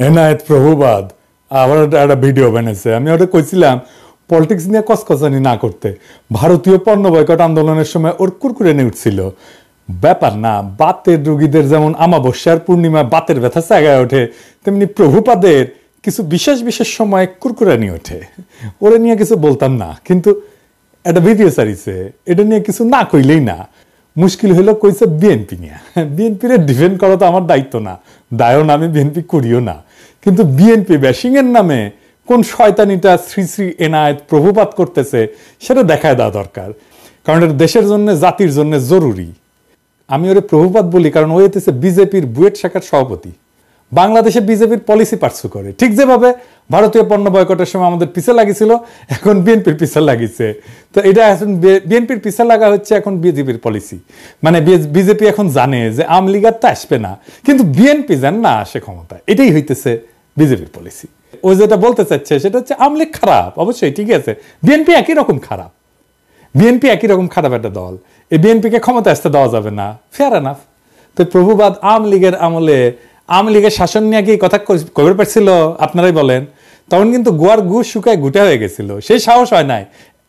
এনায়েত প্রভুবাদ আবার একটা ভিডিও বানিয়েছে। আমি ওটা কইছিলাম পলিটিক্স নিয়ে কসকসানি না করতে। ভারতীয় পণ্য বয়কট আন্দোলনের সময় ওর কুরকুরে নিয়ে উঠছিল। ব্যাপার না, বাতের রোগীদের যেমন আমাবস্যার পূর্ণিমা বাতের ব্যথা জায়গায় ওঠে, তেমনি প্রভুপাদের কিছু বিশেষ বিশেষ সময় কুরকুরে নিয়ে ওঠে। ওরা নিয়ে কিছু বলতাম না, কিন্তু একটা ভিডিও সারিছে, এটা নিয়ে কিছু না কইলেই না। মুশকিল হইলো কইছে বিএনপি নিয়ে। বিএনপির ডিফেন্ড করা তো আমার দায়িত্ব না, দায়ও না, আমি বিএনপি করিও না। কিন্তু বিএনপি ব্যাশিং এর নামে কোন শয়তানিটা শ্রী শ্রী এনায়েত প্রভুপাত করতেছে সেটা দেখায় দেওয়া দরকার, কারণ এটা দেশের জন্য জাতির জন্য জরুরি। আমি ওরে প্রভুপাত বলি কারণ ও হইতেছে বিজেপির বুয়েট শাখার সভাপতি। বাংলাদেশে বিজেপির পলিসি পার্সু করে, ঠিক যেভাবে ভারতীয় পণ্য বয়কটের সময় আমাদের পিছে লাগিয়েছিল, এখন বিএনপির পিছে লাগিয়েছে। তো এটা এখন বিএনপির পিছে লাগা হচ্ছে এখন বিজেপির পলিসি। মানে বিজেপি এখন জানে যে আওয়ামী লীগ তো আসবে না, কিন্তু বিএনপি যেন না আসে ক্ষমতায়, এটাই হইতেছে বিজেপির পলিসি। ও যেটা বলতে চাচ্ছে সেটা হচ্ছে আওয়ামী লীগ খারাপ, অবশ্যই ঠিক আছে, বিএনপি একই রকম খারাপ। বিএনপি একই রকম খারাপ একটা দল, এই বিএনপিকে ক্ষমতা আসতে দেওয়া যাবে না, ফেয়ার এনাফ। তো প্রভুবাদ আওয়ামী লীগের আমলে আওয়ামী লীগের শাসন নিয়ে কি কথা কবে পারছিল আপনারাই বলেন? তখন কিন্তু গোয়ার গু শুকায় গুটা হয়ে গেছিল, সেই সাহস হয় নাই।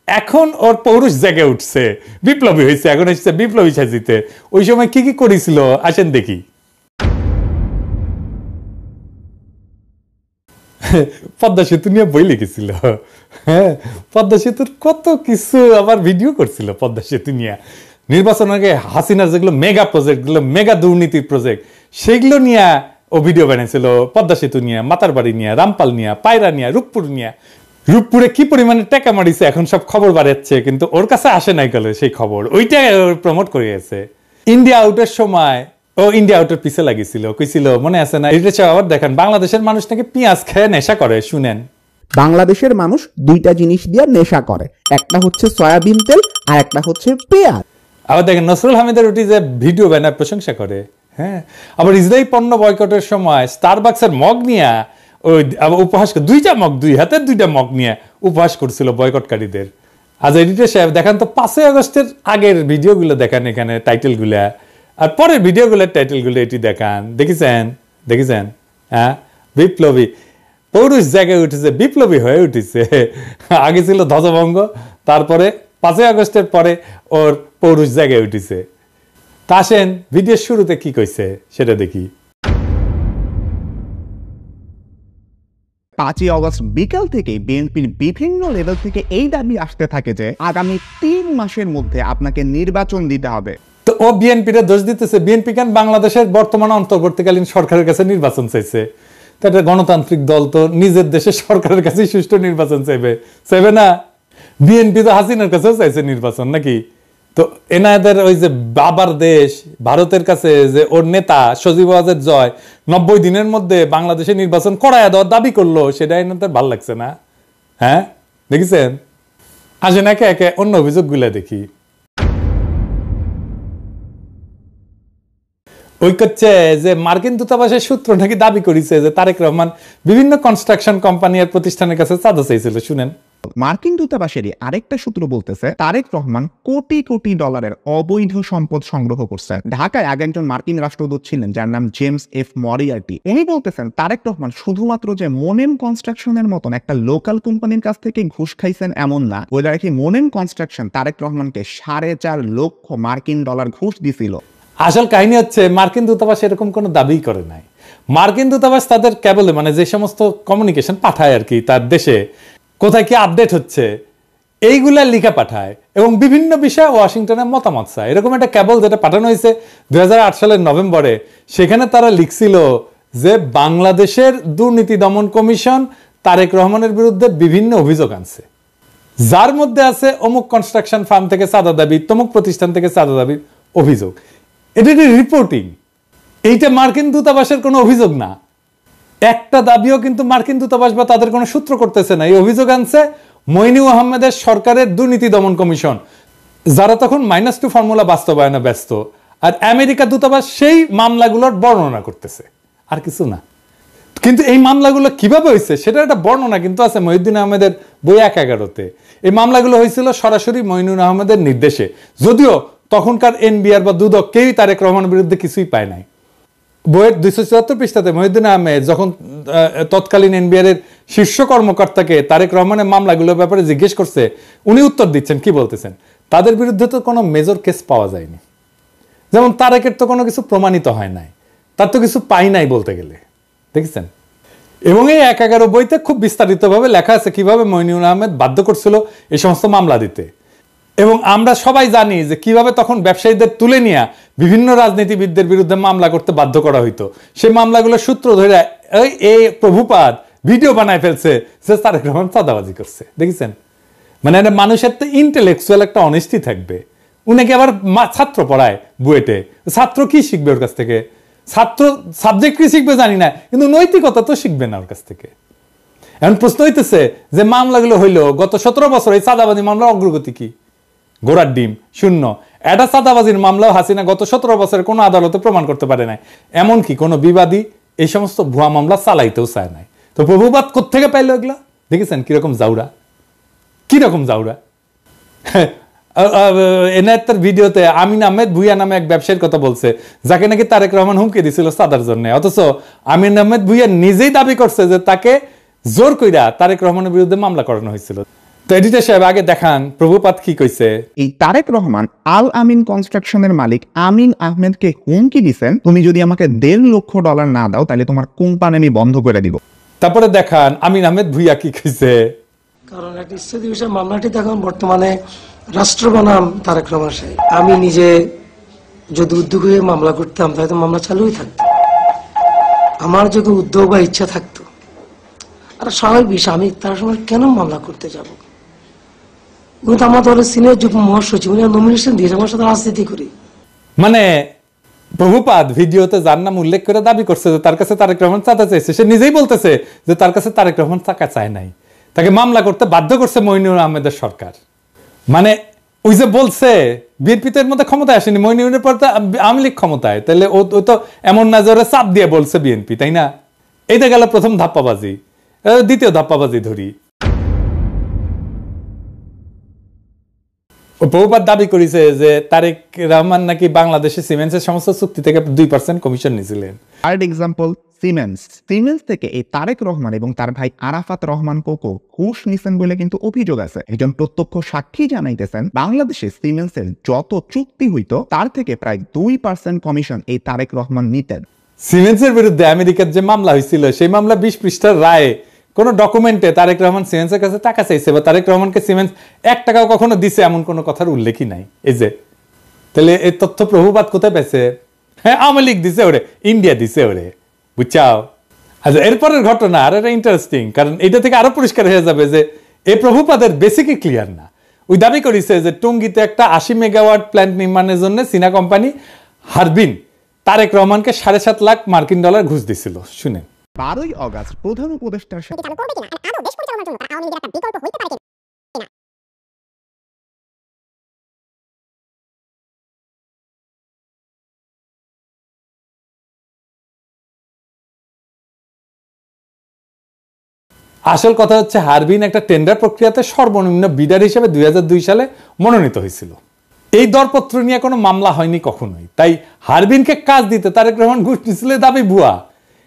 এখন ওর পৌরুষ জেগে উঠছে, বিপ্লবী হয়েছে, এখন এসেছে বিপ্লবী সাজিতে। ওই সময় কি কি করেছিল আসেন দেখি। পদ্মা সেতু নিয়ে বই লিখেছিল, হ্যাঁ, পদ্মা সেতুর কত কিছু আবার ভিডিও করছিল পদ্মা সেতু নিয়ে। নির্বাচনের আগে হাসিনার যেগুলো মেগা প্রজেক্ট, গুলো মেগা দুর্নীতির প্রজেক্ট, সেগুলো নিয়ে ও ভিডিও বানিয়েছিল। পদ্মা সেতু নিয়ে, মাতারবাড়ি নিয়ে, রামপাল নিয়ে, পায়রা নিয়ে, রূপপুর নিয়ে। রূপপুরে কি পরিমাণে টাকা মারিছে এখন সব খবর বাড়াচ্ছে, কিন্তু ওর কাছে আসে নাই গেলে সেই খবর, ওইটা প্রমোট করে গেছে। ইন্ডিয়া আউটের সময় ও ইন্ডিয়া আউটের পিছে লাগিয়েছিল, কইছিল মনে আছে না? এটা আবার দেখেন, বাংলাদেশের মানুষ নাকি পেঁয়াজ খেয়ে নেশা করে। শুনেন, বাংলাদেশের মানুষ দুইটা জিনিস দিয়ে নেশা করে, একটা হচ্ছে সয়াবিন তেল আর একটা হচ্ছে পেঁয়াজ। আবার দেখেন নসরুল হামিদের ওটি যে ভিডিও বানায় প্রশংসা করে, হ্যাঁ। আবার ইসরায়েলি পণ্য বয়কটের সময় স্টারবাক্সের মগ নিয়ে ওই উপহাস, দুইটা মগ, দুই হাতের দুইটা মগ নিয়ে উপহাস করছিল বয়কটকারীদের। আজ এডিটর সাহেব দেখান তো 5ই আগস্টের আগের ভিডিওগুলো দেখান, এখানে টাইটেলগুলা, আর পরের ভিডিওগুলোর টাইটেলগুলো এটি দেখান। দেখেছেন? হ্যাঁ, বিপ্লবী পৌরুষ জায়গায় উঠেছে, বিপ্লবী হয়ে উঠেছে। আগে ছিল ধ্বজভঙ্গ, তারপরে 5ই আগস্টের পরে ওর পৌরুষ জায়গায় উঠেছে। তা আসেন ভিডিওর শুরুতে কি কইছে সেটা দেখি। 5ই আগস্ট বিকাল থেকে বিএনপির বিভিন্ন লেভেল থেকে এই দাবি আসতে থাকে যে আগামী 3 মাসের মধ্যে আপনাকে নির্বাচন দিতে হবে। তো ও বিএনপির দোষ দিতেছে। বিএনপি কেন বাংলাদেশের বর্তমান অন্তর্বর্তীকালীন সরকারের কাছে নির্বাচন চাইছে? তো একটা গণতান্ত্রিক দল তো নিজের দেশের সরকারের কাছে সুষ্ঠু নির্বাচন চাইবে না? বিএনপি তো হাসিনার কাছেও চাইছে নির্বাচন নাকি? তো এনাদের ওই যে বাবার দেশ ভারতের কাছে যে ওর নেতা সজীব ওয়াজেদ জয় 90 দিনের মধ্যে বাংলাদেশে নির্বাচন করায় দেওয়ার দাবি করলো, সেটা এনাদের ভাল লাগছে না? হ্যাঁ, দেখেছেন? আসেন একে একে অন্য অভিযোগগুলো দেখি। ওই করছে যে মার্কিন দূতাবাসের সূত্র নাকি দাবি করেছে যে তারেক রহমান বিভিন্ন কনস্ট্রাকশন কোম্পানি আর প্রতিষ্ঠানের কাছে চাঁদা চাইছিল। শুনেন, মার্কিন দূতাবাসেরই আরেকটা সূত্র বলতেছে তারেক রহমান কোটি কোটি ডলারের অবৈধ সম্পদ সংগ্রহ করছেন। ঢাকায় আগে একজন মার্কিন রাষ্ট্রদূত ছিলেন যার নাম জেমস এফ মরিয়ার্টি। উনি বলতেছেন তারেক রহমান শুধুমাত্র যে মোনেম কনস্ট্রাকশনের মতন একটা লোকাল কোম্পানির কাছ থেকে ঘুষ খাইছেন এমন না, ওই কি মোনেম কনস্ট্রাকশন তারেক রহমানকে 4.5 লক্ষ মার্কিন ডলার ঘুষ দিছিল। আসল কাহিনী হচ্ছে মার্কিন দূতাবাস এরকম কোনো দাবি করে নাই। মার্কিন দূতাবাস তাদের কেবল মানে যে সমস্ত কমিউনিকেশন পাঠায় আর কি, তার দেশে কোথায় কি আপডেট হচ্ছে এইগুলা লিখে পাঠায় এবং বিভিন্ন বিষয়ে ওয়াশিংটনের মতামত চায়। এরকম একটা কেবল যেটা পাঠানো হয়েছে 2008 সালের নভেম্বরে, সেখানে তারা লিখছিল যে বাংলাদেশের দুর্নীতি দমন কমিশন তারেক রহমানের বিরুদ্ধে বিভিন্ন অভিযোগ আনছে, যার মধ্যে আছে অমুক কনস্ট্রাকশন ফার্ম থেকে চাঁদা দাবি, তমুক প্রতিষ্ঠান থেকে চাঁদা দাবির অভিযোগ। এটা রিপোর্টিং, এইটা মার্কিন দূতাবাসের কোনো অভিযোগ না। একটা দাবিও কিন্তু মার্কিন দূতাবাস বা তাদের কোনো সূত্র করতেছে না। এই অভিযোগ আনছে মইনুল আহমেদের সরকারের দুর্নীতি দমন কমিশন। যারা তখন -2 ফর্মুলা বাস্তবায়নে ব্যস্ত, আর আমেরিকা দূতাবাস সেই মামলাগুলোর বর্ণনা করতেছে, আর কিছু না। কিন্তু এই মামলাগুলো কিভাবে হয়েছে সেটা একটা বর্ণনা কিন্তু আছে মহিউদ্দিন আহমেদের বই ১/১১-তে। এই মামলাগুলো হয়েছিল সরাসরি মঈনুল আহমেদের নির্দেশে, যদিও তখনকার এনবিআর বা দুদক কেউই তারেক রহমানের বিরুদ্ধে কিছুই পায় নাই। বইয়ের ২৭৪ পৃষ্ঠাতে মহিউদ্দিন আহমেদ যখন তৎকালীন এনবিআর এর শীর্ষ কর্মকর্তাকে তারেক রহমানের মামলাগুলোর ব্যাপারে জিজ্ঞেস করছে, উনি উত্তর দিচ্ছেন, কি বলতেছেন, তাদের বিরুদ্ধে তো কোনো মেজর কেস পাওয়া যায়নি, যেমন তারেকের তো কোনো কিছু প্রমাণিত হয় নাই, তার তো কিছু পাই নাই বলতে গেলে, দেখেছেন। এবং এই ১/১১ বইতে খুব বিস্তারিতভাবে লেখা আছে কিভাবে মঈনুল আহমেদ বাধ্য করছিল এই সমস্ত মামলা দিতে। এবং আমরা সবাই জানি যে কিভাবে তখন ব্যবসায়ীদের তুলে নিয়ে বিভিন্ন রাজনীতিবিদদের বিরুদ্ধে মামলা করতে বাধ্য করা হইতো। সেই মামলাগুলোর সূত্র ধরে এই প্রভুপাদ ভিডিও বানায় ফেলছে যে তারেক রহমান চাঁদাবাজি করছে, দেখেছেন। মানে মানুষের তো ইন্টেলেকচুয়াল একটা অনেস্টি থাকবে। উনাকে আবার ছাত্র পড়ায় বুয়েটে, ছাত্র কি শিখবে ওর কাছ থেকে? ছাত্র সাবজেক্ট কি শিখবে জানি না, কিন্তু নৈতিকতা তো শিখবে না ওর কাছ থেকে। এখন প্রশ্ন হইতেছে যে মামলাগুলো হইলো গত ১৭ বছর, এই চাঁদাবাজি মামলার অগ্রগতি কি? ঘোড়ার ডিম, শূন্য। এটা চাঁদাবাজির মামলাও হাসিনা গত ১৭ বছরের কোনো আদালতে প্রমাণ করতে পারে নাই, এমনকি কোনো বিবাদী এই সমস্ত ভুয়া মামলা চালাইতেও চায় নাই। তো প্রভুবাদ কোত্থেকে পাইলো এগুলা? দেখেছেন কিরকম জাউরা, কিরকম জাউরা। এনায়েতের ভিডিওতে আমিন আহমেদ ভুইয়া নামে এক ব্যবসায়ীর কথা বলছে, যাকে নাকি তারেক রহমান হুমকি দিছিল চাঁদার জন্য। অথচ আমিন আহমেদ ভুইয়া নিজেই দাবি করছে যে তাকে জোর কইরা তারেক রহমানের বিরুদ্ধে মামলা করানো হয়েছিল। তো এডিটর সাহেব আগে দেখান প্রভুপাত কি কইছে। এই তারেক রহমান আল আমিন কনস্ট্রাকশনের মালিক আমিন আহমেদকে হুমকি দিছেন, তুমি যদি আমাকে $1.5 লাখ না দাও তাহলে তোমার কোম্পানি আমি বন্ধ করে দিব। তারপরে দেখান আমিন আহমেদ ভুইয়া কি কইছে। কারণ একটা স্থগিত বিষয় মামলাটি দেখুন বর্তমানে রাষ্ট্র বনাম তারেক রহমান সাহেব। আমি নিজে যদি উদ্যোগ হয়ে মামলা করতাম তাহলে তো মামলা চালুই থাকতো। আমার যদি উদ্যোগ বা ইচ্ছা থাকতো, আর স্বাভাবিক বিষয়, আমি তার সময় কেন মামলা করতে যাব? উনি তো আমার দলের সিনিয়র যুগ্ম মহাসচিব, উনি নমিনেশন দিয়েছে, আমার সাথে রাজনীতি করি। মানে প্রভুপাদ ভিডিওতে যার নাম উল্লেখ করে দাবি করছে যে তার কাছে তারেক রহমান চাঁদা চাইছে, সে নিজেই বলতেছে যে তার কাছে তারেক রহমান টাকা চায় নাই, তাকে মামলা করতে বাধ্য করছে মঈনুল আহমেদের সরকার। মানে ওই যে বলছে বিএনপিতে এর মধ্যে ক্ষমতায় আসেনি, মঈনুলের পর আওয়ামী লীগ ক্ষমতায়, তাহলে ও তো এমন না জোরে চাপ দিয়ে বলছে বিএনপি, তাই না? এইটা গেল প্রথম ধাপ্পাবাজি। দ্বিতীয় ধাপ্পাবাজি ধরি। প্রভুপাত দাবি করেছে যে তারেক রহমান নাকি বাংলাদেশে সিমেন্টসের সমস্ত চুক্তি থেকে 2% কমিশন নিয়েছিলেন। থার্ড এক্সাম্পল সিমেন্স থেকে এই তারেক রহমান এবং তার ভাই আরাফাত রহমান কোকো ঘুষ নিছেন বলে কিন্তু অভিযোগ আছে। একজন প্রত্যক্ষ সাক্ষী জানাইতেছেন বাংলাদেশে সিমেন্সের যত চুক্তি হইতো তার থেকে প্রায় 2% কমিশন এই তারেক রহমান নিতেন। সিমেন্সের বিরুদ্ধে আমেরিকার যে মামলা হয়েছিল সেই মামলা 20 পৃষ্ঠার রায়ে কোন ডকুমেন্টে তারেক রহমান সিমেন্সের কাছে টাকা চাইছে বা তারেক রহমানকে সিমেন্স 1 টাকাও কখনো দিছে এমন কোনো কথার উল্লেখই নাই। এই যে তাহলে এই তথ্য প্রভুপাত কোথায় পেয়েছে? হ্যাঁ, আওয়ামী লীগ দিছে ওরে, ইন্ডিয়া দিছে ওরে, বুঝছাও। আচ্ছা, এরপরের ঘটনা আর এটা ইন্টারেস্টিং, কারণ এটা থেকে আরো পরিষ্কার হয়ে যাবে যে এই প্রভুপাদের বেসিকই ক্লিয়ার না। ওই দাবি করেছে যে টঙ্গীতে একটা 80 মেগাওয়াট প্ল্যান্ট নির্মাণের জন্য চীনা কোম্পানি হারবিন তারেক রহমানকে $7.5 লাখ মার্কিন ডলার ঘুষ দিছিল। শুনেন। 12ই অগাস্ট প্রধান উপদেষ্টার সাথে আসল কথা হচ্ছে হারবিন একটা টেন্ডার প্রক্রিয়াতে সর্বনিম্ন বিডার হিসেবে 2002 সালে মনোনীত হয়েছিল। এই দরপত্র নিয়ে কোনো মামলা হয়নি কখনোই। তাই হারবিনকে কাজ দিতে তারেক রহমান ঘুষ নিয়েছিল দাবি ভুয়া,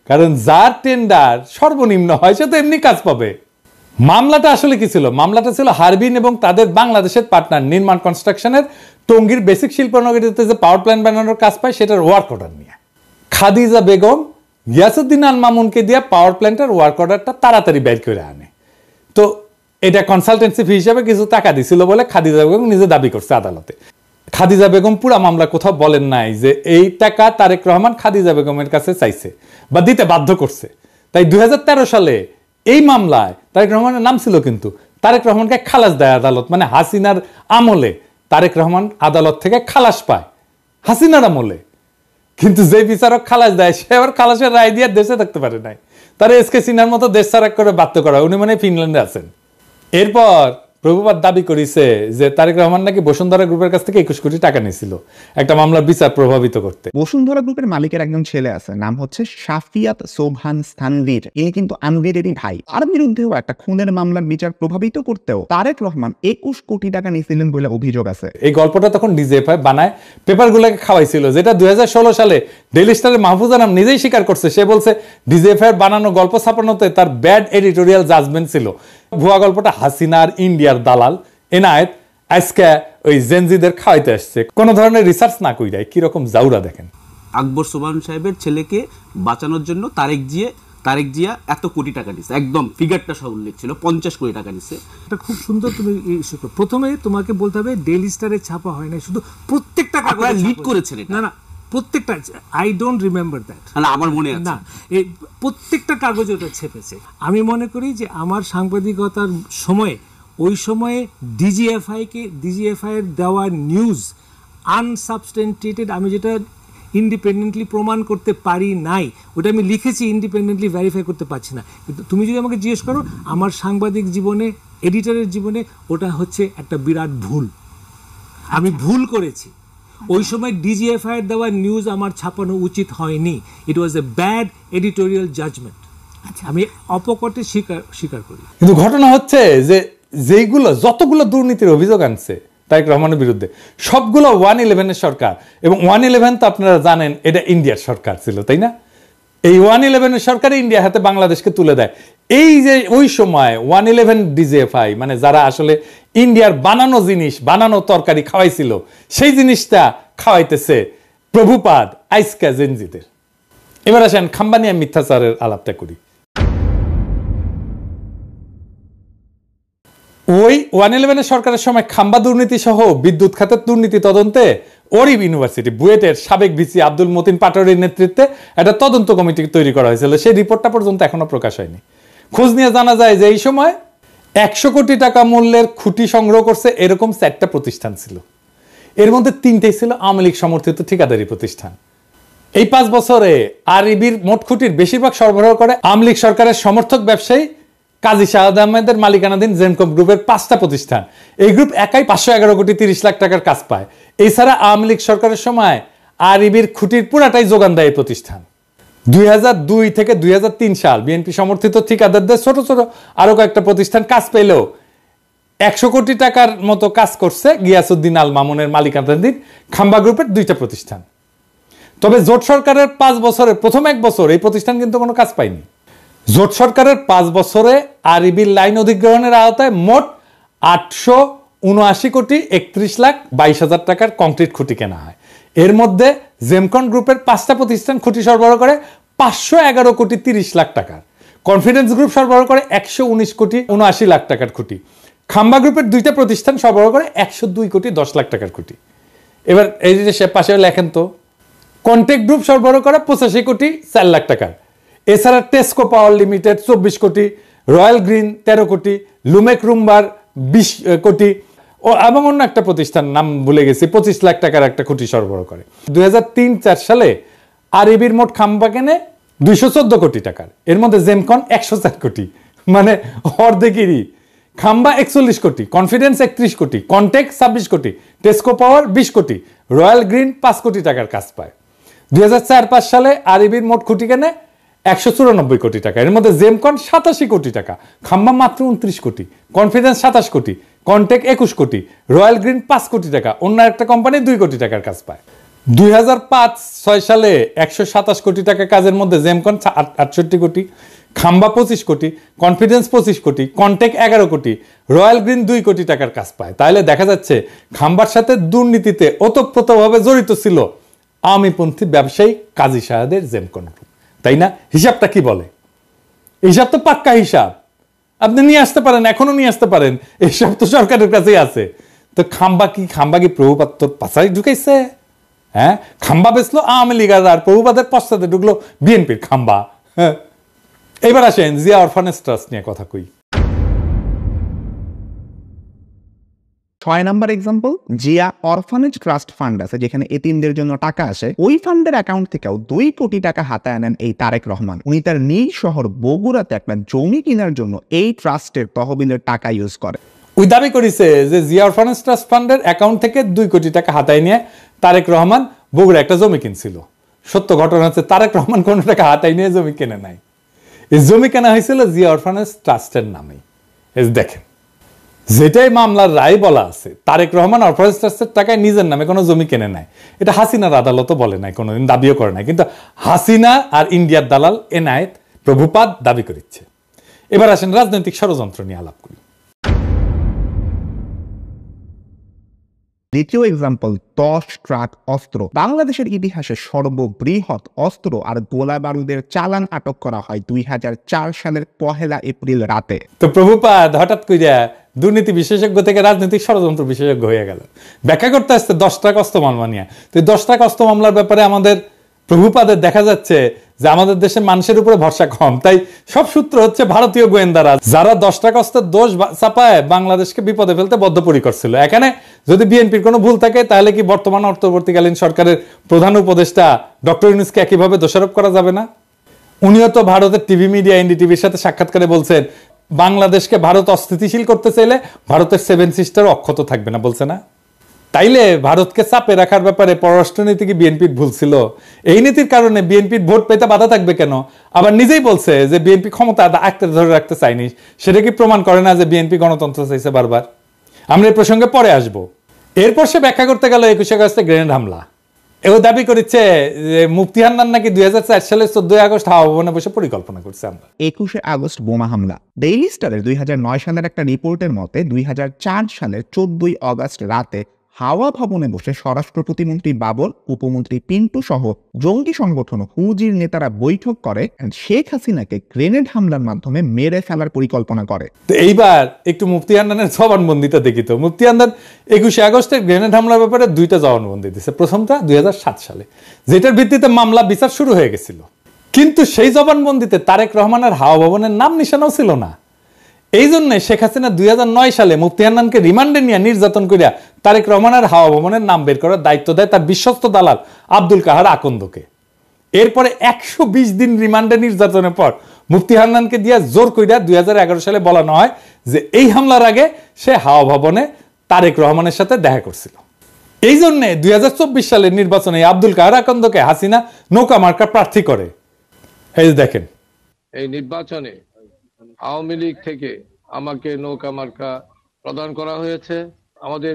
কারণ যার টেন্ডার সর্বনিম্ন হয় সে তো এমনি কাজ পাবে। মামলাটা আসলে কি ছিল? মামলাটা ছিল হারবিন এবং তাদের বাংলাদেশের পার্টনার নির্মাণ কনস্ট্রাকশনের টঙ্গীর বেসিক শিল্পনগরীতে যে পাওয়ার প্ল্যান্ট বানানোর কাজ পায় সেটার ওয়ার্ক অর্ডার নিয়ে। খাদিজা বেগম গিয়াসউদ্দিন আল মামুনকে দিয়ে পাওয়ার প্ল্যান্টের ওয়ার্ক অর্ডারটা তাড়াতাড়ি বের করে আনে। তো এটা কনসালটেন্সি ফি হিসাবে কিছু টাকা দিছিল বলে খাদিজা বেগম নিজে দাবি করছে আদালতে। খাদিজা বেগম পুরা মামলা কোথাও বলেন নাই যে এই টাকা তারেক রহমান খাদিজা বেগমের কাছে চাইছে বা দিতে বাধ্য করছে। তাই 2013 সালে এই মামলায় তারেক রহমানের নাম ছিল, কিন্তু তারেক রহমানকে খালাস দেয় আদালত। মানে হাসিনার আমলে তারেক রহমান আদালত থেকে খালাস পায়, হাসিনার আমলে। কিন্তু যে বিচারক খালাস দেয় সে আবার খালাসের রায় দিয়ে দেশে থাকতে পারে নাই, তারা এসকে সিনহার মতো দেশ ছাড়া করে বাধ্য করা। উনি মানে ফিনল্যান্ডে আছেন। এরপর প্রভুপাদ দাবি করেছে যে তারেক রহমান নাকি বসুন্ধরা গ্রুপের কাছ থেকে 21 কোটি টাকা নিয়েছিল একটা মামলার বিচার প্রভাবিত করতে। বসুন্ধরা গ্রুপের মালিকের একজন ছেলে আছে, নাম হচ্ছে শাফিয়াত সোবহান স্থানভীর। ইনি কিন্তু আনভীরেরই ভাই। তার বিরুদ্ধেও একটা খুনের মামলার বিচার প্রভাবিত করতেও তারেক রহমান 21 কোটি টাকা নিয়েছিলেন বলে অভিযোগ আছে। এই গল্পটা তখন ডিজিএফআই বানায় পেপারগুলোকে খাওয়াইছিল, যেটা 2016 সালে ডেইলি স্টারের মাহফুজ আনাম নিজেই স্বীকার করছে। সে বলছে ডিজিএফআই বানানো গল্প ছাপানোতে তার ব্যাড এডিটোরিয়াল জাজমেন্ট ছিল। ভুয়া গল্পটা হাসিনার ইন্ডিয়ার দালাল এনায়েত আজকে ওই জেনজিদের খাওয়াইতে আসছে, কোন ধরনের রিসার্চ না কইরাই। কিরকম জাউরা দেখেন। আকবর সোবহান সাহেবের ছেলেকে বাঁচানোর জন্য তারেক জিয়া এত কোটি টাকা দিচ্ছে, একদম ফিগারটা সব উল্লেখ ছিল, 50 কোটি টাকা দিচ্ছে। এটা খুব সুন্দর। তুমি প্রথমে তোমাকে বলতে হবে ডেইলি স্টারে ছাপা হয় না, শুধু প্রত্যেকটা কাগজে লিড করেছেন। না প্রত্যেকটা, আই ডোন্ট রিমেম্বার দ্যাট, না আমার মনে আছে না, এই প্রত্যেকটা কাগজে ওটা ছেপেছে। আমি মনে করি যে আমার সাংবাদিকতার সময়ে ওই সময়ে ডিজিএফআই এর দেওয়া নিউজ আনসাবস্টেন্টিয়েটেড, আমি যেটা ইন্ডিপেন্ডেন্টলি প্রমাণ করতে পারি নাই, ওটা আমি লিখেছি, ইন্ডিপেন্ডেন্টলি ভেরিফাই করতে পারছি না। কিন্তু তুমি যদি আমাকে জিজ্ঞেস করো আমার সাংবাদিক জীবনে, এডিটরের জীবনে ওটা হচ্ছে একটা বিরাট ভুল। আমি ভুল করেছি। ওই সময় ডিজিএফআই এর দেওয়া নিউজ আমার ছাপানো উচিত হয়নি। ইট ওয়াজ এ ব্যাড এডিটোরিয়াল জাজমেন্ট। আমি অপকটে স্বীকার করি। কিন্তু ঘটনা হচ্ছে যে যতগুলো দুর্নীতির অভিযোগ আনছে তারেক রহমানের বিরুদ্ধে, সবগুলো 111 সরকার, এবং 111 তো আপনারা জানেন এটা ইন্ডিয়ার সরকার ছিল, তাই না? এই 111 সরকার ইন্ডিয়া হাতে বাংলাদেশকে তুলে দেয়। এই যে ওই সময় 111 ডিজিএফআই মানে যারা আসলে ইন্ডিয়ার বানানো জিনিস, বানানো তরকারি খাওয়াইছিল, সেই জিনিসটা খাওয়াইতেছে প্রভুপাদ আইসকা জেনজিদের। এবার আসেন খাম্বানিয়া মিথ্যাচারের আলাপটা করি। ওই 111 সরকারের সময় খাম্বা দুর্নীতি সহ বিদ্যুৎ খাতের দুর্নীতি তদন্তে ওরিব ইউনিভার্সিটি বুয়েটের সাবেক ভিসি আব্দুল মতিন পাটোয়ারির নেতৃত্বে একটা তদন্ত কমিটি তৈরি করা হয়েছিল। সেই রিপোর্টটা পর্যন্ত এখনো প্রকাশ হয়নি। খোঁজ নিয়ে জানা যায় যে এই সময় 100 কোটি টাকা মূল্যের খুঁটি সংগ্রহ করছে এরকম 4টা প্রতিষ্ঠান ছিল। এর মধ্যে 3টাই ছিল আওয়ামী লীগ সমর্থিত ঠিকাদারি প্রতিষ্ঠান। এই 5 বছরে আরইবির মোট খুঁটির বেশিরভাগ সরবরাহ করে আওয়ামী লীগ সরকারের সমর্থক ব্যবসায়ী কাজী শাহাদ আহমেদের মালিকানাধীন জেনকম গ্রুপের 5টা প্রতিষ্ঠান। এই গ্রুপ একাই 511 কোটি 30 লাখ টাকার কাজ পায়। এছাড়া আওয়ামী লীগ সরকারের সময় আরইবির খুঁটির পুরাটাই যোগান দেয় এই প্রতিষ্ঠান। 2002 থেকে 2003 সাল বিএনপি সমর্থিত ঠিকাদারদের ছোট ছোট আরো কয়েকটা প্রতিষ্ঠান কাজ পেলেও 100 কোটি টাকার মতো কাজ করছে গিয়াসউদ্দিন আল মামুনের মালিকানাধীন খাম্বা গ্রুপের 2টা প্রতিষ্ঠান। তবে জোট সরকারের 5 বছরের প্রথম 1 বছর এই প্রতিষ্ঠান কিন্তু কোনো কাজ পায়নি। জোট সরকারের 5 বছরে আরইবির লাইন অধিগ্রহণের আওতায় মোট 879 কোটি 31 লাখ 22 হাজার টাকার কংক্রিট খুঁটি কেনা হয়। এর মধ্যে জেমকন গ্রুপের 5টা প্রতিষ্ঠান খুঁটি সরবরাহ করে 511 কোটি 30 লাখ টাকার, কনফিডেন্স গ্রুপ সরবরাহ করে 119 কোটি 79 লাখ টাকার খুঁটি, খাম্বা গ্রুপের 2টা প্রতিষ্ঠান সরবরাহ করে 102 কোটি 10 লাখ টাকার খুঁটি। এবার এই যে সে পাশে লেখেন তো, কন্টেক্ট গ্রুপ সরবরাহ করে 85 কোটি 4 লাখ টাকার। এছাড়া টেস্কো পাওয়ার লিমিটেড 24 কোটি, রয়্যাল গ্রিন 13 কোটি, লুমেক রুম্বার 20 কোটি এবং অন্য একটা প্রতিষ্ঠান নাম ভুলে গেছি 25 লাখ টাকার একটা খুঁটি সরবরাহ করে। 2003-04 সালে আরইবির মোট খাম্বা কেনে 214 কোটি টাকার। এর মধ্যে জেমকন 104 কোটি, মানে অর্ধেকেরই। খাম্বা 41 কোটি, কনফিডেন্স 31 কোটি, কন্টেক্ট 26 কোটি, টেস্কো পাওয়ার 20 কোটি, রয়্যাল গ্রিন 5 কোটি টাকার কাজ পায়। 2004-05 সালে আরইবির মোট খুঁটি কেনে 194 কোটি টাকা। এর মধ্যে জেমকন 87 কোটি টাকা, খাম্বা মাত্র 29 কোটি, কনফিডেন্স 27 কোটি, কন্টেক্ট 21 কোটি, রয়্যাল গ্রিন 5 কোটি টাকা, অন্য একটা কোম্পানি 2 কোটি টাকার কাজ পায়। 2005-06 সালে 127 কোটি টাকা কাজের মধ্যে জেমকন 68 কোটি, খাম্বা 25 কোটি, কনফিডেন্স 25 কোটি, কন্টেক্ট 11 কোটি, রয়্যাল গ্রিন 2 কোটি টাকার কাজ পায়। তাহলে দেখা যাচ্ছে খাম্বার সাথে দুর্নীতিতে ওতপ্রোতভাবে জড়িত ছিল আওয়ামীপন্থী ব্যবসায়ী কাজী শাহাদের জেমকন গ্রুপ, তাই না? হিসাবটা কি বলে? হিসাব তো পাক্কা হিসাব, আপনি নিয়ে আসতে পারেন, এখনো নিয়ে আসতে পারেন, এইসব তো সরকারের কাছেই আছে। তো খাম্বা কি প্রভুপাত পাশায় ঢুকাইছে? হ্যাঁ, খাম্বা বেচলো আওয়ামী লীগ আর প্রভুপাতের পশ্চাতে ঢুকলো বিএনপির খাম্বা। হ্যাঁ, এবার আসেন জিয়া অরফানেজ ট্রাস্ট নিয়ে কথা কই। 6 number example, Zia orphanage trust fund আছে যেখানে এতিমদের জন্য টাকা আসে। ওই ফান্ডের অ্যাকাউন্ট থেকেও 2 কোটি টাকা হাতায় আনেন এই তারেক রহমান। উনি তার নিজ শহর বগুড়াতে একটা জমি কেনার জন্য এই ট্রাস্টের তহবিলের টাকা ইউজ করে। ওই দাবি করেছে যে জিয়া অরফানেজ ট্রাস্ট ফান্ডের অ্যাকাউন্ট থেকে 2 কোটি টাকা হাতায় নিয়ে তারেক রহমান বগুড়া একটা জমি কিনছিল। সত্য ঘটনা হচ্ছে তারেক রহমান কোনো টাকা হাতায় নিয়ে জমি কেনে নাই। এই জমি কেনা হয়েছিল জিয়া অরফানেজ ট্রাস্টের নামে। দেখেন, যেটাই মামলার রায় বলা আছে, তারেক রহমান অরফানেজ ট্রাস্টের টাকায় নিজের নামে কোনো জমি কেনে নাই। এটা হাসিনার আদালতও বলে নাই, কোনোদিন দাবিও করে নাই, কিন্তু হাসিনা আর ইন্ডিয়ার দালাল এনায়েত প্রভুপাদ দাবি করিচ্ছে। এবার আসেন রাজনৈতিক ষড়যন্ত্র নিয়ে আলাপ করি। দ্বিতীয় এক্সাম্পল, 10 ট্রাক অস্ত্র। বাংলাদেশের ইতিহাসে সর্ববৃহৎ অস্ত্র আর গোলা বারুদের চালান আটক করা হয় 2004 সালের 1 এপ্রিল রাতে। তো প্রভুপাদ হঠাৎ কইরা দুর্নীতি বিশেষজ্ঞ থেকে রাজনৈতিক ষড়যন্ত্র বিশেষজ্ঞ হয়ে গেল। ব্যাখ্যা করতে আসছে 10 ট্রাক অস্ত্র মামলা নিয়ে। তো 10 ট্রাক অস্ত্র মামলার ব্যাপারে আমাদের প্রভুপাদের দেখা যাচ্ছে যে আমাদের দেশের মানুষের উপরে ভরসা কম, তাই সব সূত্র হচ্ছে ভারতীয় গোয়েন্দারা, যারা 10 টাকা অস্ত্রের দোষ চাপায় বাংলাদেশকে বিপদে ফেলতে বদ্ধপরিকর ছিল। এখানে যদি বিএনপির কোনো ভুল থাকে তাহলে কি বর্তমান অন্তর্বর্তীকালীন সরকারের প্রধান উপদেষ্টা ডক্টর ইউনূসকে একইভাবে দোষারোপ করা যাবে না? উনিও তো ভারতের টিভি মিডিয়া এনডিটিভির সাথে সাক্ষাৎকারে বলছেন বাংলাদেশকে ভারত অস্থিতিশীল করতে চাইলে ভারতের 7 সিস্টার অক্ষত থাকবে না, বলছে না? তাইলে ভারতকে চাপে রাখার ব্যাপারে পররাষ্ট্রনীতি কি বিএনপির ভুল ছিল? এই নীতির কারণে বিএনপির ভোট পেতে বাধা থাকবে কেন? আবার নিজেই বলছে যে বিএনপি ক্ষমতা আঁকড়ে ধরে রাখতে চায়নি। সেটা কি প্রমাণ করে না যে বিএনপি গণতন্ত্র চাইছে বারবার? আমরা এই প্রসঙ্গে পরে আসবো। এরপর সে ব্যাখ্যা করতে গেল 21 আগস্টে গ্রেনেড হামলা। এও দাবি করেছে যে মুফতি হান্নান নাকি 2004 সালের 14 আগস্ট হাওয়া ভবনে বসে পরিকল্পনা করছে। আমরা 21 আগস্ট বোমা হামলা। ডেইলি স্টারের 2009 সালের একটা রিপোর্টের মতে 2004 সালের 14 আগস্ট রাতে হাওয়া ভবনে বসে স্বরাষ্ট্র প্রতিমন্ত্রী বাবর, উপমন্ত্রী পিন্টু সহ জঙ্গি সংগঠন হুজির নেতারা বৈঠক করে শেখ হাসিনাকে গ্রেনেড হামলার মাধ্যমে মেরে ফেলার পরিকল্পনা করে। তো এইবার একটু মুফতি হান্নানের জবানবন্দিটা দেখি তো। মুফতি হান্নান 21 আগস্টের গ্রেনেড হামলার ব্যাপারে 2টা জবানবন্দি দিয়েছে। প্রথমটা 2007 সালে, যেটার ভিত্তিতে মামলা বিচার শুরু হয়ে গেছিল, কিন্তু সেই জবানবন্দিতে তারেক রহমানের হাওয়া ভবনের নাম নিশানাও ছিল না। এই জন্য শেখ হাসিনা 2009 সালে মুফতি হান্নানকে রিমান্ডে নিয়ে নির্যাতন করিয়া তারেক রহমানের হাওয়া ভবনের নাম বের করার দায়িত্ব দেয় তার বিশ্বস্ত দালাল আব্দুল কাহার আকন্দকে। এরপরে 120 দিন রিমান্ডে নির্যাতনের পর মুফতি হান্নানকে দিয়া জোর কইরা 2011 সালে বলানো হয় যে এই হামলার আগে সে হাওয়া ভবনে তারেক রহমানের সাথে দেখা করছিল। এই জন্য 2024 সালের নির্বাচনে আব্দুল কাহার আকন্দকে হাসিনা নৌকা মার্কা প্রার্থী করে। এই দেখেন, এই নির্বাচনে আওয়ামী লীগ থেকে আমাকে নৌকা মার্কা প্রদান করা হয়েছে। আমাদের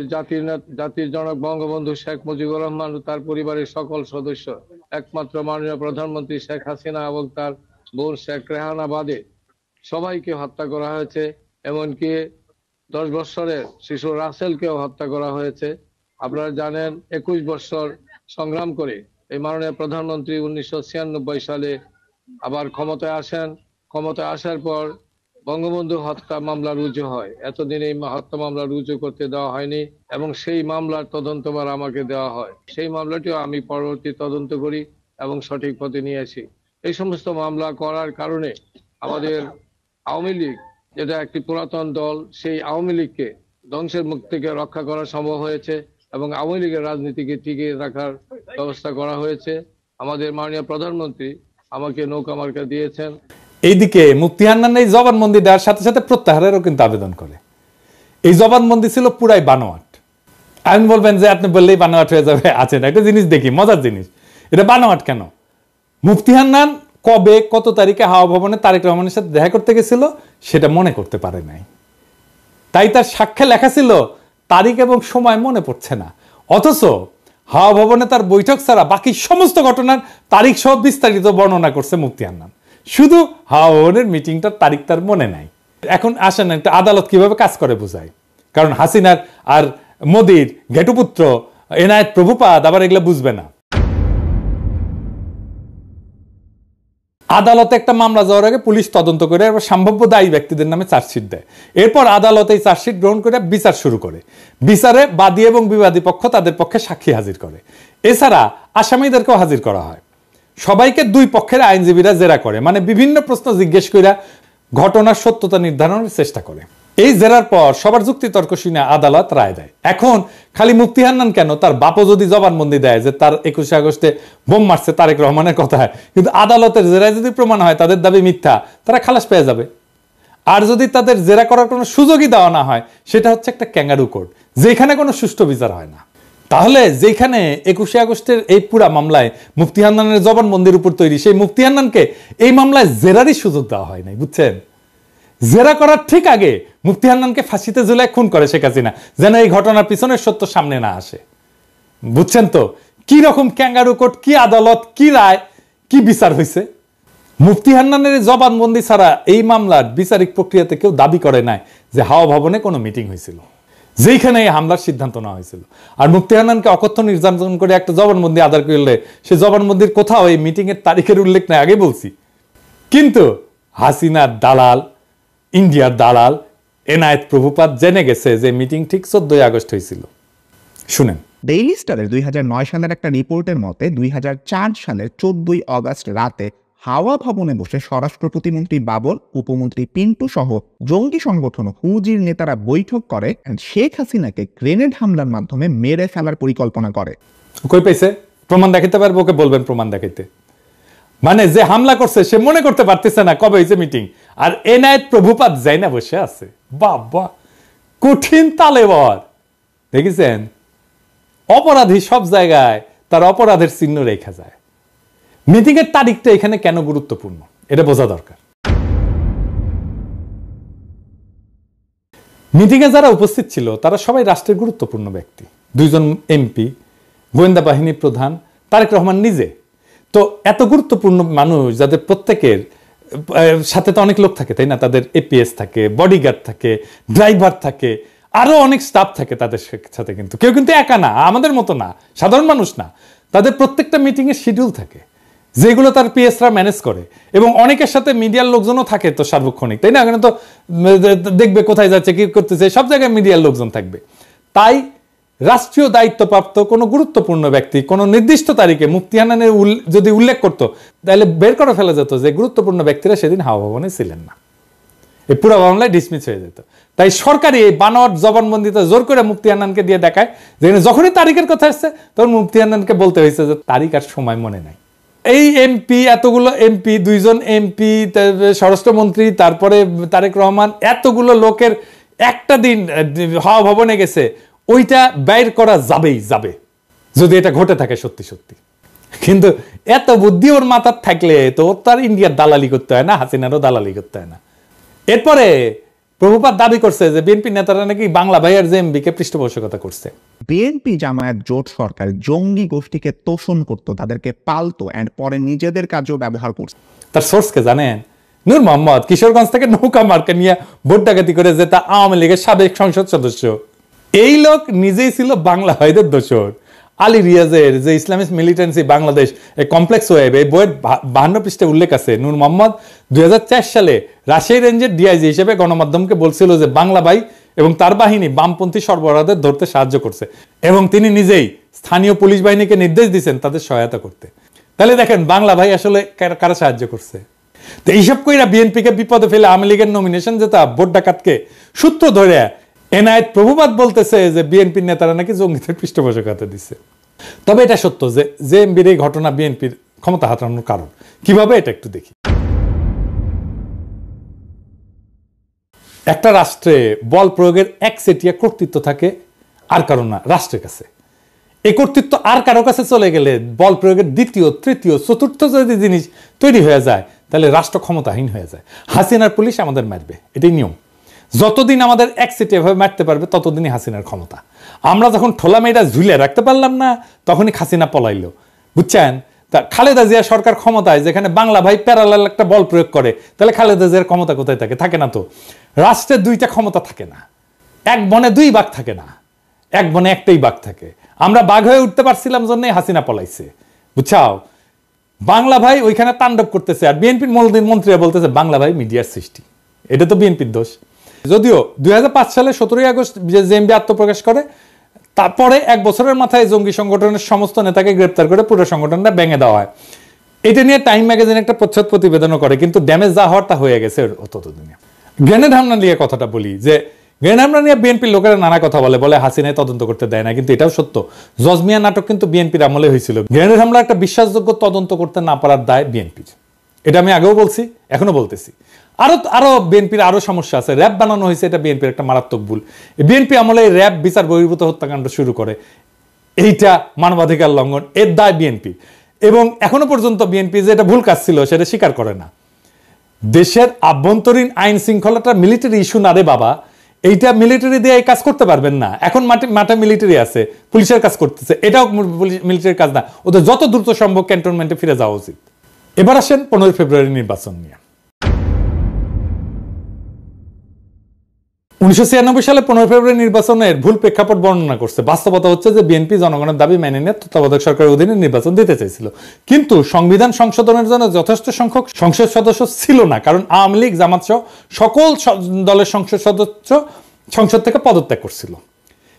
জাতির জনক বঙ্গবন্ধু শেখ মুজিবুর রহমান ও তার পরিবারের সকল সদস্য, একমাত্র মাননীয় প্রধানমন্ত্রী শেখ হাসিনা এবং তার বোন শেখ রেহানা বাদে সবাইকে হত্যা করা হয়েছে। এমনকি 10 বছরের শিশু রাসেলকেও হত্যা করা হয়েছে। আপনারা জানেন 21 বছর সংগ্রাম করে এই মাননীয় প্রধানমন্ত্রী 1996 সালে আবার ক্ষমতায় আসেন। ক্ষমতায় আসার পর বঙ্গবন্ধু হত্যা মামলা রুজু হয়। এতদিন এই হত্যা মামলা রুজু করতে দেওয়া হয়নি এবং সেই মামলার তদন্তভার আমাকে দেওয়া হয়। সেই মামলাটিও আমি পরবর্তী তদন্ত করি এবং সঠিক পথে নিয়ে আসি। এই সমস্ত মামলা করার কারণে আমাদের আওয়ামী লীগ, যেটা একটি পুরাতন দল, সেই আওয়ামী লীগকে ধ্বংসের মুখ থেকে রক্ষা করা সম্ভব হয়েছে এবং আওয়ামী লীগের রাজনীতিকে টিকিয়ে রাখার ব্যবস্থা করা হয়েছে। আমাদের মাননীয় প্রধানমন্ত্রী আমাকে নৌকা মার্কা দিয়েছেন। এইদিকে মুফতি হান্নান এই জবানবন্দি দেওয়ার সাথে সাথে প্রত্যাহারেরও কিন্তু আবেদন করে। এই জবানবন্দি ছিল পুরাই বানোয়াট। আপনি বলবেন যে আপনি বললেই বানোয়াট হয়ে যাবে। আছে না, একটা জিনিস দেখি, মজার জিনিস। এটা বানোয়াট কেন? মুফতি হান্নান কবে কত তারিখে হাওয়া ভবনে তারেক রহমানের সাথে দেখা করতে গেছিল সেটা মনে করতে পারে নাই, তাই তার সাক্ষ্যে লেখা ছিল তারিখ এবং সময় মনে পড়ছে না। অথচ হাওয়া ভবনে তার বৈঠক ছাড়া বাকি সমস্ত ঘটনার তারিখ সহ বিস্তারিত বর্ণনা করছে মুফতি হান্নান। শুধু হাওয়া ভবনের মিটিংটার তারিখ তার মনে নাই। এখন আসেন একটা আদালত কিভাবে কাজ করে বোঝায়। কারণ হাসিনার আর মোদির ঘেটুপুত্র এনায়েত প্রভুপাদ আবার এগুলো বুঝবে না। আদালতে একটা মামলা যাওয়ার আগে পুলিশ তদন্ত করে সম্ভাব্য দায়ী ব্যক্তিদের নামে চার্জশিট দেয়। এরপর আদালত এই চার্জশিট গ্রহণ করে বিচার শুরু করে। বিচারে বাদী এবং বিবাদী পক্ষ তাদের পক্ষে সাক্ষী হাজির করে। এছাড়া আসামিদেরকেও হাজির করা হয়। সবাইকে দুই পক্ষের আইনজীবীরা জেরা করে, মানে বিভিন্ন প্রশ্ন জিজ্ঞেস করে ঘটনার সত্যতা নির্ধারণের চেষ্টা করে। এই জেরার পর সবার যুক্তি তর্ক শুনে আদালত রায় দেয়। এখন খালি মুফতি হান্নান কেন, তার বাপও যদি জবানবন্দি দেয় যে তার 21 আগস্টে বোম মারছে তারেক রহমানের কথায়, কিন্তু আদালতের জেরায় যদি প্রমাণ হয় তাদের দাবি মিথ্যা, তারা খালাস পেয়ে যাবে। আর যদি তাদের জেরা করার কোনো সুযোগই দেওয়া না হয়, সেটা হচ্ছে একটা ক্যাঙ্গারু কোর্ট, যেখানে কোনো সুষ্ঠু বিচার হয় না। তাহলে যেখানে 21শে আগস্টের এই পুরা মামলায় মুফতি হান্নানের জবানবন্দির উপর তৈরি, সেই মুফতি হান্নানকে এই মামলায় জেরারই সুযোগ দেওয়া হয় নাই, বুঝছেন? জেরা করার ঠিক আগে মুফতি হান্নানকে ফাঁসিতে ঝুলায় খুন করে শেখ হাসিনা, যেন এই ঘটনার পিছনের সত্য সামনে না আসে। বুঝছেন তো কি রকম ক্যাঙ্গারু কোর্ট, কি আদালত, কি রায়, কি বিচার হয়েছে? মুফতি হান্নানের জবানবন্দি ছাড়া এই মামলার বিচারিক প্রক্রিয়াতে কেউ দাবি করে নাই যে হাওয়া ভবনে কোনো মিটিং হয়েছিল, যেখানে এই হামলার সিদ্ধান্ত নেওয়া হয়েছিল। আর মুফতি হান্নানকে অকথ্য নির্যাতন করে একটা জবানবন্দি আদায় করলে সে জবানবন্দির কোথাও এই মিটিং এর তারিখের উল্লেখ নাই, আগে বলছি। কিন্তু হাসিনার দালাল, ইন্ডিয়ার দালাল এনায়েত প্রভুপাত জেনে গেছে যে মিটিং ঠিক 14 আগস্ট হয়েছিল। শুনেন, ডেইলি স্টারের 2009 সালের একটা রিপোর্টের মতে 2004 সালের 14 আগস্ট রাতে হাওয়া ভবনে বসে স্বরাষ্ট্র প্রতিমন্ত্রী বাবর, উপমন্ত্রী পিন্টু সহ জঙ্গি সংগঠন হুজির নেতারা বৈঠক করে শেখ হাসিনাকে গ্রেনেড হামলার মাধ্যমে মেরে ফেলার পরিকল্পনা করে। কই পাইছে? প্রমাণ দেখাইতে পারবো? ওকে বলবেন প্রমাণ দেখাইতে। মানে যে হামলা করছে সে মনে করতে পারতেছে না কবে হয়েছে মিটিং, আর এনায়েত প্রভুপাত যাই না বসে আছে। বাবা, কঠিন তালেবর। দেখেছেন, অপরাধী সব জায়গায় তার অপরাধের চিহ্ন রেখা যায়। মিটিং এর তারিখটা এখানে কেন গুরুত্বপূর্ণ এটা বোঝা দরকার। মিটিং এ যারা উপস্থিত ছিল তারা সবাই রাষ্ট্রের গুরুত্বপূর্ণ ব্যক্তি, 2 জন এমপি, গোয়েন্দা বাহিনী প্রধান, তারেক রহমান নিজে। তো এত গুরুত্বপূর্ণ মানুষ যাদের প্রত্যেকের সাথে তো অনেক লোক থাকে, তাই না? তাদের এপিএস থাকে, বডিগার্ড থাকে, ড্রাইভার থাকে, আরো অনেক স্টাফ থাকে তাদের সাথে। কিন্তু কেউ কিন্তু একা না, আমাদের মতো না, সাধারণ মানুষ না। তাদের প্রত্যেকটা মিটিং এর শিডিউল থাকে, যেগুলো তার পিএসরা ম্যানেজ করে, এবং অনেকের সাথে মিডিয়ার লোকজনও থাকে তো সার্বক্ষণিক, তাই না? এখানে তো দেখবে কোথায় যাচ্ছে, কি করতেছে, সব জায়গায় মিডিয়ার লোকজন থাকবে। তাই রাষ্ট্রীয় দায়িত্বপ্রাপ্ত কোনো গুরুত্বপূর্ণ ব্যক্তি কোনো নির্দিষ্ট তারিখে মুফতি হান্নানের যদি উল্লেখ করতো, তাহলে বের করে ফেলা যেত যে গুরুত্বপূর্ণ ব্যক্তিরা সেদিন হাওয়া ভবনে ছিলেন না, এই পুরো মামলায় ডিসমিস হয়ে যেত। তাই সরকারি এই বানোয়াট জবানবন্দিতে জোর করে মুফতি হান্নানকে দিয়ে দেখায় যেখানে যখনই তারিখের কথা আসছে তখন মুফতি হান্নানকে বলতে হয়েছে যে তারিখ আর সময় মনে নাই। এই এমপি, এতগুলো এমপি, 2 জন এমপি, স্বরাষ্ট্রমন্ত্রী, তারপরে তারেক রহমান, এতগুলো লোকের একটা দিন হাওয়া ভবনে গেছে, ওইটা বাইর করা যাবেই যাবে যদি এটা ঘটে থাকে সত্যি সত্যি। কিন্তু এত বুদ্ধি ওর মাথার থাকলে তো ওর তার ইন্ডিয়ার দালালি করতে হয় না, হাসিনারও দালালি করতে হয় না। এরপরে প্রভুপাত দাবি করছে যে বিএনপি নেতারা নাকি বাংলা ভাইয়ের জেএমবিকে পৃষ্ঠপোষকতা করছে। বিএনপি জামায়াত জোট সরকার জঙ্গি গোষ্ঠীকে তোষণ করত, তাদেরকে পালতো, এন্ড পরে নিজেদের কাজেও ব্যবহার করছে। তার সোর্সকে জানেন? নূর মোহাম্মদ কিশোরগঞ্জ থেকে নৌকা মার্কা নিয়ে ভোট ডাকাতি করে যে তা আওয়ামী লীগের সাবেক সংসদ সদস্য। এই লোক নিজেই ছিল বাংলা ভাইদের দোসর। আলী রিয়াজের যে Islamic militancy Bangladesh complex web, এই বইয়ের 52 পৃষ্ঠায় উল্লেখ আছে নূর মোহাম্মদ 2004 সালে রাজশাহী রেঞ্জের ডিআইজি হিসেবে গণমাধ্যমকে বলছিল যে বাংলা ভাই এবং তার বাহিনী বামপন্থী সরবরাহদের ধরতে সাহায্য করছে, এবং তিনি নিজেই স্থানীয় পুলিশ বাহিনীকে নির্দেশ দিয়েছেন তাদের সহায়তা করতে। তাহলে দেখেন বাংলা ভাই আসলে কারা সাহায্য করছে। তো এইসব কইরা বিএনপিকে বিপদে ফেলে আওয়ামী লীগের নমিনেশন যেটা ভোট ডাকাতকে সূত্র ধরে এনায়েত প্রভুপাত বলতেছে যে বিএনপির নেতারা নাকি জঙ্গিদের পৃষ্ঠপোষকতা দিচ্ছে। তবে এটা সত্য যে জেএমবির এই ঘটনা বিএনপির ক্ষমতা হারানোর কারণ। কিভাবে এটা একটু দেখি। একটা রাষ্ট্রে বল প্রয়োগের একচেটিয়া কর্তৃত্ব থাকে আর কারণ না, রাষ্ট্রের কাছে। এই কর্তৃত্ব আর কারো কাছে চলে গেলে বল প্রয়োগের দ্বিতীয়, তৃতীয়, চতুর্থ যদি জিনিস তৈরি হয়ে যায় তাহলে রাষ্ট্র ক্ষমতাহীন হয়ে যায়। হাসিনার পুলিশ আমাদের মারবে, এটাই নিয়ম। যতদিন আমাদের একচেটিয়াভাবে মারতে পারবে ততদিনই হাসিনার ক্ষমতা। আমরা যখন ঠোলা মেয়েটা ঝুলে রাখতে পারলাম না তখনই হাসিনা পলাইল, বুঝছেন? তা খালেদা জিয়া সরকার ক্ষমতায় যেখানে বাংলা ভাই প্যারালাল একটা বল প্রয়োগ করে, তাহলে খালেদা জিয়ার ক্ষমতা কোথায় থাকে? থাকে না তো। রাষ্ট্রের 2টা ক্ষমতা থাকে না, এক বনে 2 বাঘ থাকে না, এক বনে একটাই বাঘ থাকে। আমরা বাঘ হয়ে উঠতে পারছিলাম জন্যই হাসিনা পলাইছে, বুঝছাও? বাংলা ভাই ওইখানে তাণ্ডব করতেছে, আর বিএনপির মন্ত্রীরা বলতেছে বাংলা ভাই মিডিয়ার সৃষ্টি। এটা তো বিএনপির দোষ। যদিও 2005 সালে 17 আগস্ট জেএমবি আত্মপ্রকাশ করে, তারপরে 1 বছরের মাথায় জঙ্গি সংগঠনের সমস্ত নেতাকে গ্রেপ্তার করে পুরো সংগঠনটা ভেঙে দেওয়া হয়। এটা নিয়ে টাইম ম্যাগাজিন একটা প্রচ্ছদ প্রতিবেদনও করে, কিন্তু ড্যামেজ যা হওয়ার তা হয়ে গেছে ততদিনে। গ্রেনেড হামলা নিয়ে কথাটা বলি, যে গ্রেনেড হামলা নিয়ে বিএনপির লোকেরা নানা কথা বলে হাসিনায় তদন্ত করতে দেয় না, কিন্তু এটাও সত্য। জজমিয়া নাটক কিন্তু বিএনপির আমলে হয়েছিল। গ্রেনেড হামলা একটা বিশ্বাসযোগ্য তদন্ত করতে না পারার দায় বিএনপির, এটা আমি আগেও বলছি, এখনো বলতেছি। আরো আরো বিএনপির আরো সমস্যা আছে। র্যাব বানানো হয়েছে, এটা বিএনপির একটা মারাত্মক ভুল। বিএনপি আমলে র্যাব বিচার বহির্ভূত হত্যাকাণ্ড শুরু করে, এইটা মানবাধিকার লঙ্ঘন, এর দায় বিএনপি। এবং এখনো পর্যন্ত বিএনপি যে এটা ভুল কাজ ছিল সেটা স্বীকার করে না। দেশের আভ্যন্তরীণ আইন শৃঙ্খলাটা মিলিটারি ইস্যু না রে বাবা, এইটা মিলিটারি দিয়ে এই কাজ করতে পারবেন না। এখন মাঠে মিলিটারি আছে, পুলিশের কাজ করতেছে, এটাও মিলিটারির কাজ না। ওদের যত দ্রুত সম্ভব ক্যান্টনমেন্টে ফিরে যাওয়া উচিত। এবার আসেন 15 ফেব্রুয়ারি নির্বাচন নিয়ে। 1996 সালে 15 ফেব্রুয়ারি নির্বাচনের ভুল প্রেক্ষাপট বর্ণনা করছে। বাস্তবতা হচ্ছে যে বিএনপি জনগণের দাবি মেনে নিয়ে তত্ত্বাবধায়ক সরকারের অধীনে নির্বাচন দিতে চাইছিল, কিন্তু সংবিধান সংশোধনের জন্য যথেষ্ট সংখ্যক সংসদ সদস্য ছিল না, কারণ আওয়ামী লীগ জামাত সহ সকল দলের সংসদ সদস্য সংসদ থেকে পদত্যাগ করছিল।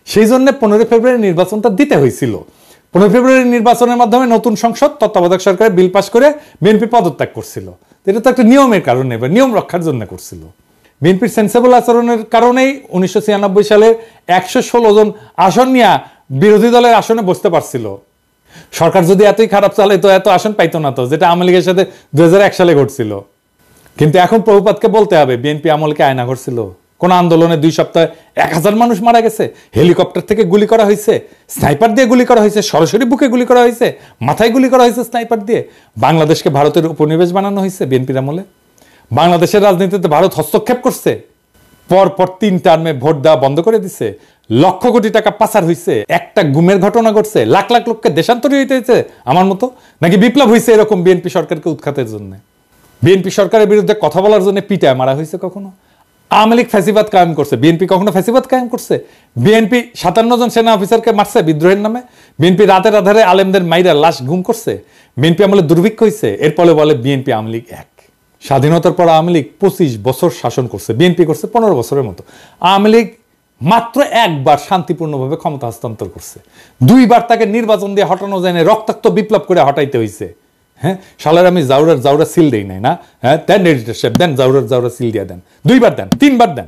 সেই জন্য 15 ফেব্রুয়ারি নির্বাচনটা দিতে হয়েছিল। 15 ফেব্রুয়ারি নির্বাচনের মাধ্যমে নতুন সংসদ তত্ত্বাবধায়ক সরকারের বিল পাস করে বিএনপি পদত্যাগ করছিল। এটা তো একটা নিয়মের কারণে, নিয়ম রক্ষার জন্য করছিল। বিএনপির সেন্সেবল আচরণের কারণেই 1996 সালে 116 জন আসন নিয়ে বিরোধী দলের আসনে বসতে পারছিল। সরকার যদি এতই খারাপ চালে তো এত আসন পাইতো না, তো যেটা আওয়ামী লীগের সাথে 2001 সালে ঘটছিল। কিন্তু এখন প্রভুপাতকে বলতে হবে, বিএনপি আমলকে আয়না ঘটছিল? কোন আন্দোলনে 2 সপ্তাহে 1000 মানুষ মারা গেছে, হেলিকপ্টার থেকে গুলি করা হয়েছে, স্নাইপার দিয়ে গুলি করা হয়েছে, সরাসরি বুকে গুলি করা হয়েছে, মাথায় গুলি করা হয়েছে স্নাইপার দিয়ে। বাংলাদেশকে ভারতের উপনিবেশ বানানো হয়েছে বিএনপির আমলে। বাংলাদেশের রাজনীতিতে ভারত হস্তক্ষেপ করছে, পরপর 3 টার্মে ভোট দেওয়া বন্ধ করে দিছে, লক্ষ কোটি টাকা পাচার হয়েছে, একটা গুমের ঘটনা ঘটছে, লাখ লাখ লোককে দেশান্তরী হইতে হয়েছে আমার মতো, নাকি বিপ্লব হয়েছে এরকম বিএনপি সরকারকে উৎখাতের জন্য? বিএনপি সরকারের বিরুদ্ধে কথা বলার জন্য পিটায় মারা হয়েছে কখনো? আওয়ামী লীগ ফ্যাসিবাদ কায়েম করছে, বিএনপি কখনো ফ্যাসিবাদ কায়েম করছে? বিএনপি 57 জন সেনা অফিসারকে মারছে বিদ্রোহের নামে? বিএনপি রাতের আধারে আলেমদের মাইরা লাশ গুম করছে? বিএনপি আমলে দুর্ভিক্ষ হয়েছে? এরপরে বলে বিএনপি আওয়ামী লীগ এক। স্বাধীনতার পর আওয়ামী লীগ 25 বছর শাসন করছে, বিএনপি করছে 15 বছরের মতো। আওয়ামী লীগ মাত্র একবার শান্তিপূর্ণভাবে ক্ষমতা হস্তান্তর করছে, 2 বার তাকে নির্বাচন দিয়ে হটানো যায় না, রক্তাক্ত বিপ্লব করে হটাইতে হয়েছে। হ্যাঁ, সালের আমি জাউরার সিল দেই নাই না? হ্যাঁ, দেন এডিটরশিপ দেন, জাউরার সিল দিয়ে দেন, 2 বার দেন, 3 বার দেন।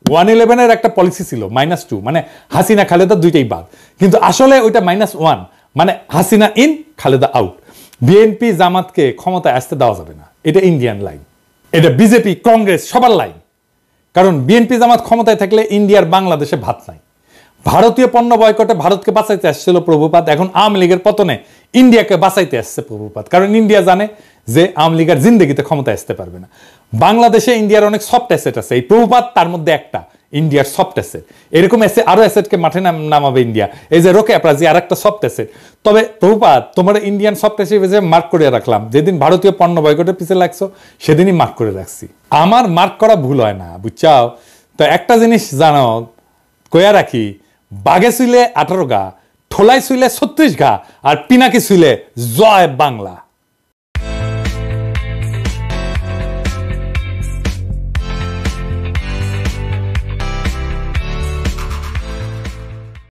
111-এর একটা পলিসি ছিল -2, মানে হাসিনা খালেদা দুইটাই বাদ, কিন্তু আসলে ওইটা -1, মানে Hasina in Khaleda out. BNP জামাতকে ক্ষমতায় আসতে দেওয়া যাবে না, এটা ইন্ডিয়ান লাইন, এটা বিজেপি কংগ্রেস সবার লাইন। কারণ বিএনপি জামাত ক্ষমতায় থাকলে ইন্ডিয়ার বাংলাদেশে ভাত নাই। ভারতীয় পণ্য বয়কটে ভারতকে বাঁচাইতে আসছিল প্রভুপাত, এখন আওয়ামী লীগের পতনে ইন্ডিয়াকে বাঁচাইতে আসছে প্রভুপাত। কারণ ইন্ডিয়া জানে যে আওয়ামী লীগের জিন্দগিতে ক্ষমতায় আসতে পারবে না। বাংলাদেশে ইন্ডিয়ার অনেক সফট অ্যাসেট আছে, এই প্রভুপাত তার মধ্যে একটা, ইন্ডিয়ার সফট অ্যাসেট। এরকম আরো অ্যাসেটকে মাঠে নামাবে ইন্ডিয়া, এই যে রোকে অ্যাপ্রাজি আর একটা সফট অ্যাসেট। তবে প্রভুপাত তোমার ইন্ডিয়ান সফট অ্যাসেট মার্ক করে রাখলাম, যেদিন ভারতীয় পণ্য বয়কটের পিছিয়ে লাগছো সেদিনই মার্ক করে রাখছি। আমার মার্ক করা ভুল হয় না, বুঝছাও? তো একটা জিনিস জানো, কয়া রাখি, বাঘে শুইলে 18 গা, ঠোলায় শুইলে 36 ঘা, আর পিনাকি শুইলে জয় বাংলা।